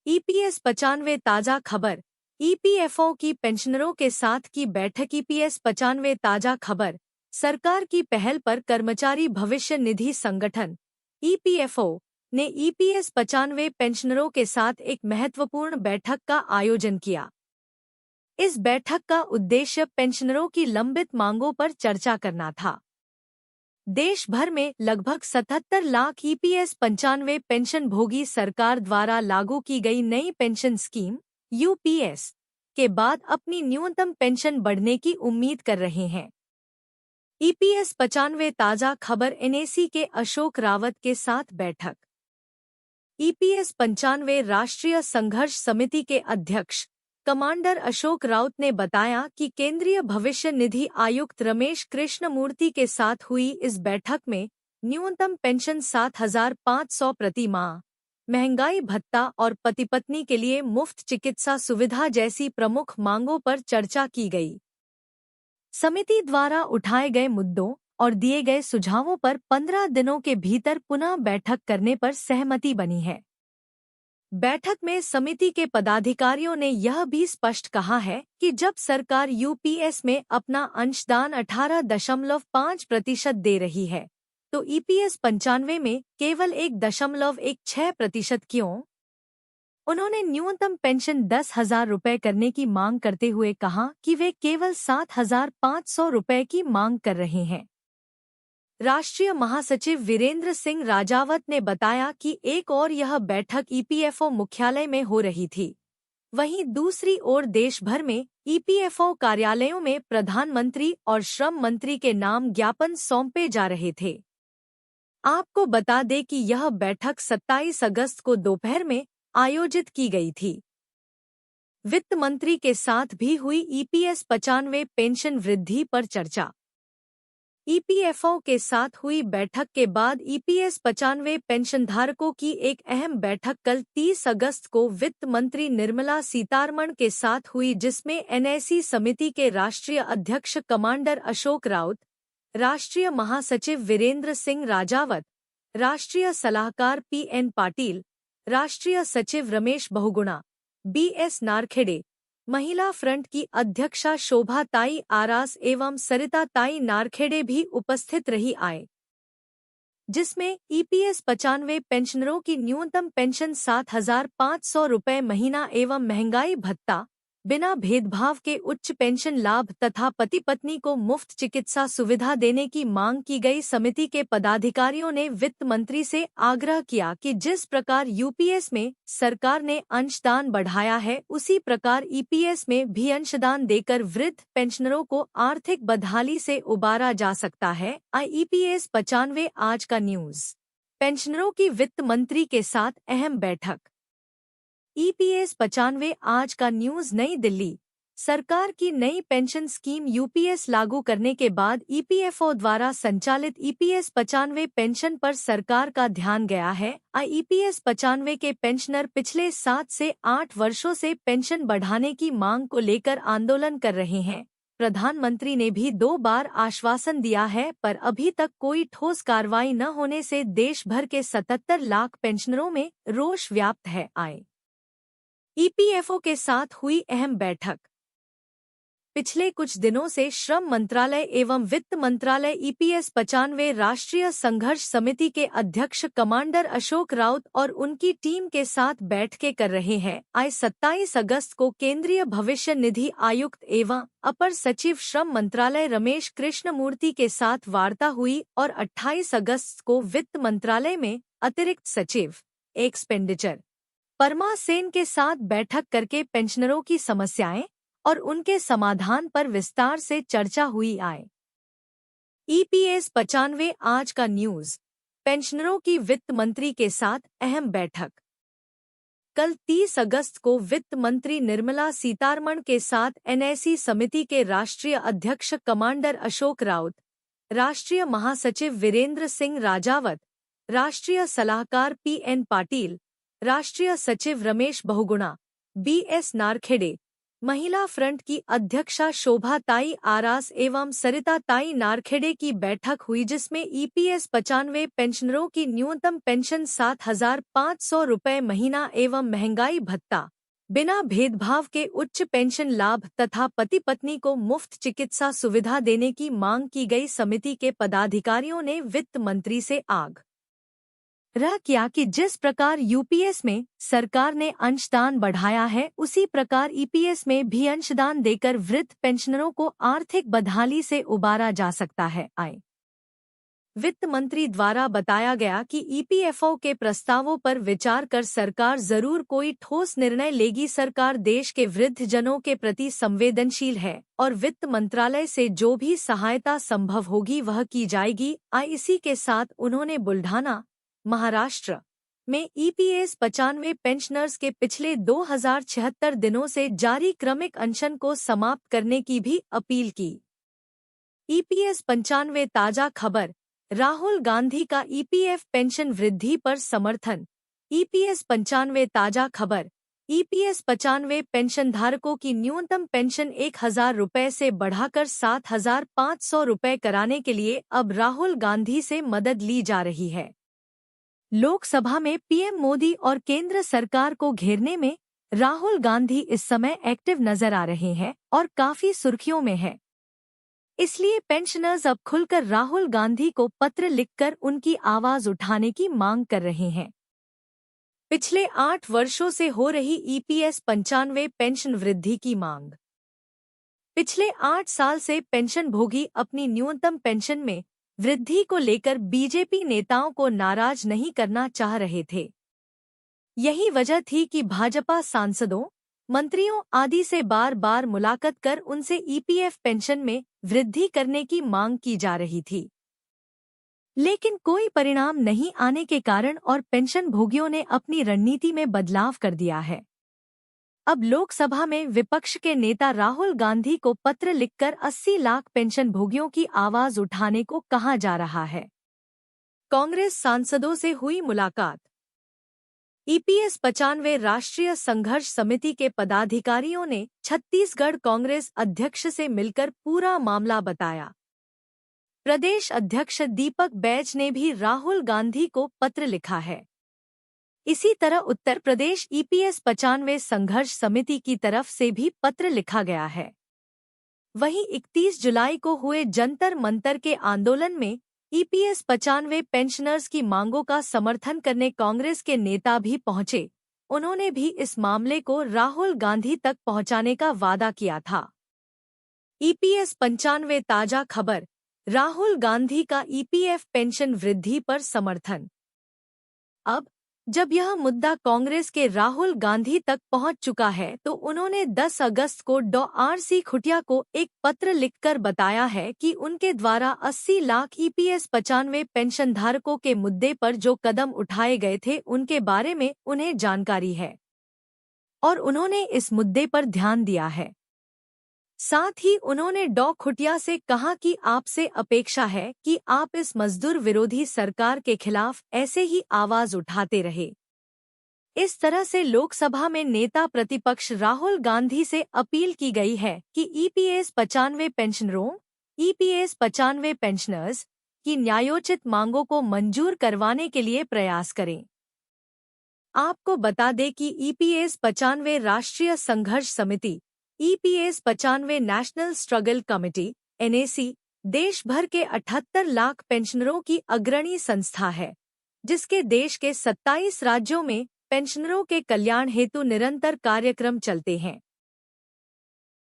EPS 95 ताज़ा खबर। EPFO की पेंशनरों के साथ की बैठक। ईपीएस 95 ताज़ा खबर। सरकार की पहल पर कर्मचारी भविष्य निधि संगठन ईपीएफओ ने ईपीएस 95 पेंशनरों के साथ एक महत्वपूर्ण बैठक का आयोजन किया। इस बैठक का उद्देश्य पेंशनरों की लंबित मांगों पर चर्चा करना था। देश भर में लगभग 77 लाख ईपीएस 95 पेंशन भोगी सरकार द्वारा लागू की गई नई पेंशन स्कीम यूपीएस के बाद अपनी न्यूनतम पेंशन बढ़ने की उम्मीद कर रहे हैं। ईपीएस 95 ताज़ा खबर। एनएसी के अशोक रावत के साथ बैठक। ईपीएस 95 राष्ट्रीय संघर्ष समिति के अध्यक्ष कमांडर अशोक राउत ने बताया कि केंद्रीय भविष्य निधि आयुक्त रमेश कृष्णमूर्ति के साथ हुई इस बैठक में न्यूनतम पेंशन 7,500 प्रति माह, महंगाई भत्ता और पति पत्नी के लिए मुफ्त चिकित्सा सुविधा जैसी प्रमुख मांगों पर चर्चा की गई। समिति द्वारा उठाए गए मुद्दों और दिए गए सुझावों पर 15 दिनों के भीतर पुनः बैठक करने पर सहमति बनी है। बैठक में समिति के पदाधिकारियों ने यह भी स्पष्ट कहा है कि जब सरकार यूपीएस में अपना अंशदान 18.5% दे रही है, तो ईपीएस 95 में केवल 1.16% क्यों? उन्होंने न्यूनतम पेंशन 10,000 रुपये करने की मांग करते हुए कहा कि वे केवल 7,500 रुपये की मांग कर रहे हैं। राष्ट्रीय महासचिव वीरेंद्र सिंह राजावत ने बताया कि एक और यह बैठक ईपीएफओ मुख्यालय में हो रही थी। वहीं दूसरी ओर देश भर में ईपीएफओ कार्यालयों में प्रधानमंत्री और श्रम मंत्री के नाम ज्ञापन सौंपे जा रहे थे। आपको बता दें कि यह बैठक 27 अगस्त को दोपहर में आयोजित की गई थी। वित्त मंत्री के साथ भी हुई ईपीएस 95 पेंशन वृद्धि पर चर्चा। ईपीएफओ के साथ हुई बैठक के बाद ईपीएस 95 पेंशनधारकों की एक अहम बैठक कल 30 अगस्त को वित्त मंत्री निर्मला सीतारमण के साथ हुई, जिसमें एनएसी समिति के राष्ट्रीय अध्यक्ष कमांडर अशोक राउत, राष्ट्रीय महासचिव वीरेंद्र सिंह राजावत, राष्ट्रीय सलाहकार पीएन पाटिल, राष्ट्रीय सचिव रमेश बहुगुणा, बीएस नारखेड़े, महिला फ्रंट की अध्यक्षा शोभा ताई आरास एवं सरिता ताई नारखेड़े भी उपस्थित रही आए, जिसमें ईपीएस 95 पेंशनरों की न्यूनतम पेंशन 7,500 रुपये महीना एवं महंगाई भत्ता, बिना भेदभाव के उच्च पेंशन लाभ तथा पति पत्नी को मुफ्त चिकित्सा सुविधा देने की मांग की गई। समिति के पदाधिकारियों ने वित्त मंत्री से आग्रह किया कि जिस प्रकार यूपीएस में सरकार ने अंशदान बढ़ाया है, उसी प्रकार ईपीएस में भी अंशदान देकर वृद्ध पेंशनरों को आर्थिक बदहाली से उबारा जा सकता है। ईपीएस 95 आज का न्यूज। पेंशनरों की वित्त मंत्री के साथ अहम बैठक। ईपीएस 95 आज का न्यूज। नई दिल्ली। सरकार की नई पेंशन स्कीम यूपीएस लागू करने के बाद ईपीएफओ द्वारा संचालित ईपीएस 95 पेंशन पर सरकार का ध्यान गया है। ईपीएस 95 के पेंशनर पिछले 7 से 8 वर्षों से पेंशन बढ़ाने की मांग को लेकर आंदोलन कर रहे हैं। प्रधानमंत्री ने भी 2 बार आश्वासन दिया है, पर अभी तक कोई ठोस कार्रवाई न होने से देश भर के 77 लाख पेंशनरों में रोष व्याप्त है। ईपीएफओ के साथ हुई अहम बैठक। पिछले कुछ दिनों से श्रम मंत्रालय एवं वित्त मंत्रालय ईपीएस 95 राष्ट्रीय संघर्ष समिति के अध्यक्ष कमांडर अशोक राउत और उनकी टीम के साथ बैठकें कर रहे हैं। 27 अगस्त को केंद्रीय भविष्य निधि आयुक्त एवं अपर सचिव श्रम मंत्रालय रमेश कृष्णमूर्ति के साथ वार्ता हुई और 28 अगस्त को वित्त मंत्रालय में अतिरिक्त सचिव एक्सपेंडिचर परमा सेन के साथ बैठक करके पेंशनरों की समस्याएं और उनके समाधान पर विस्तार से चर्चा हुई। ईपीएस 95 आज का न्यूज। पेंशनरों की वित्त मंत्री के साथ अहम बैठक। कल 30 अगस्त को वित्त मंत्री निर्मला सीतारमण के साथ एनएसी समिति के राष्ट्रीय अध्यक्ष कमांडर अशोक राउत, राष्ट्रीय महासचिव वीरेंद्र सिंह राजावत, राष्ट्रीय सलाहकार पीएन पाटिल, राष्ट्रीय सचिव रमेश बहुगुणा, बीएस नारखेड़े, महिला फ्रंट की अध्यक्षा शोभा ताई आरास एवं सरिता ताई नारखेड़े की बैठक हुई, जिसमें ईपीएस 95 पेंशनरों की न्यूनतम पेंशन 7,500 रुपये महीना एवं महंगाई भत्ता, बिना भेदभाव के उच्च पेंशन लाभ तथा पति पत्नी को मुफ्त चिकित्सा सुविधा देने की मांग की गई। समिति के पदाधिकारियों ने वित्त मंत्री से आग्रह किया कि जिस प्रकार यूपीएस में सरकार ने अंशदान बढ़ाया है, उसी प्रकार ईपीएस में भी अंशदान देकर वृद्ध पेंशनरों को आर्थिक बदहाली से उबारा जा सकता है। वित्त मंत्री द्वारा बताया गया कि ईपीएफओ के प्रस्तावों पर विचार कर सरकार जरूर कोई ठोस निर्णय लेगी। सरकार देश के वृद्धजनों के प्रति संवेदनशील है और वित्त मंत्रालय से जो भी सहायता संभव होगी वह की जाएगी। इसी के साथ उन्होंने बुल्ढाना, महाराष्ट्र में ईपीएस 95 पेंशनर्स के पिछले 2076 दिनों से जारी क्रमिक अनशन को समाप्त करने की भी अपील की। ईपीएस 95 ताजा खबर, राहुल गांधी का ईपीएफ पेंशन वृद्धि पर समर्थन। ईपीएस 95 ताजा खबर, ईपीएस 95 पेंशनधारकों की न्यूनतम पेंशन 1,000 रुपये से बढ़ाकर 7,500 रुपये कराने के लिए अब राहुल गांधी से मदद ली जा रही है। लोकसभा में पीएम मोदी और केंद्र सरकार को घेरने में राहुल गांधी इस समय एक्टिव नजर आ रहे हैं और काफी सुर्खियों में है। इसलिए पेंशनर्स अब खुलकर राहुल गांधी को पत्र लिखकर उनकी आवाज उठाने की मांग कर रहे हैं। पिछले 8 वर्षों से हो रही ईपीएस 95 पेंशन वृद्धि की मांग। पिछले 8 साल से पेंशन भोगी अपनी न्यूनतम पेंशन में वृद्धि को लेकर बीजेपी नेताओं को नाराज नहीं करना चाह रहे थे। यही वजह थी कि भाजपा सांसदों, मंत्रियों आदि से बार बार मुलाकात कर उनसे ईपीएफ पेंशन में वृद्धि करने की मांग की जा रही थी। लेकिन कोई परिणाम नहीं आने के कारण और पेंशन भोगियों ने अपनी रणनीति में बदलाव कर दिया है। अब लोकसभा में विपक्ष के नेता राहुल गांधी को पत्र लिखकर 80 लाख पेंशन भोगियों की आवाज उठाने को कहा जा रहा है। कांग्रेस सांसदों से हुई मुलाकात। ईपीएस 95 राष्ट्रीय संघर्ष समिति के पदाधिकारियों ने छत्तीसगढ़ कांग्रेस अध्यक्ष से मिलकर पूरा मामला बताया। प्रदेश अध्यक्ष दीपक बैज ने भी राहुल गांधी को पत्र लिखा है। इसी तरह उत्तर प्रदेश ईपीएस 95 संघर्ष समिति की तरफ से भी पत्र लिखा गया है। वहीं 31 जुलाई को हुए जंतर मंतर के आंदोलन में ईपीएस 95 पेंशनर्स की मांगों का समर्थन करने कांग्रेस के नेता भी पहुंचे। उन्होंने भी इस मामले को राहुल गांधी तक पहुंचाने का वादा किया था। ईपीएस 95 ताजा खबर, राहुल गांधी का ईपीएफ पेंशन वृद्धि पर समर्थन। अब जब यह मुद्दा कांग्रेस के राहुल गांधी तक पहुंच चुका है तो उन्होंने 10 अगस्त को डॉ आर.सी. खुटिया को एक पत्र लिखकर बताया है कि उनके द्वारा 80 लाख ईपीएस 95 पेंशनधारकों के मुद्दे पर जो कदम उठाए गए थे उनके बारे में उन्हें जानकारी है और उन्होंने इस मुद्दे पर ध्यान दिया है। साथ ही उन्होंने डॉ खुटिया से कहा कि आपसे अपेक्षा है कि आप इस मजदूर विरोधी सरकार के खिलाफ ऐसे ही आवाज उठाते रहे। इस तरह से लोकसभा में नेता प्रतिपक्ष राहुल गांधी से अपील की गई है कि ईपीएस 95 पेंशनरों, ईपीएस 95 पेंशनर्स की न्यायोचित मांगों को मंजूर करवाने के लिए प्रयास करें। आपको बता दें कि ईपीएस 95 राष्ट्रीय संघर्ष समिति, EPS 95 national struggle committee (NAC) देश भर के 78 लाख पेंशनरों की अग्रणी संस्था है, जिसके देश के 27 राज्यों में पेंशनरों के कल्याण हेतु निरंतर कार्यक्रम चलते हैं।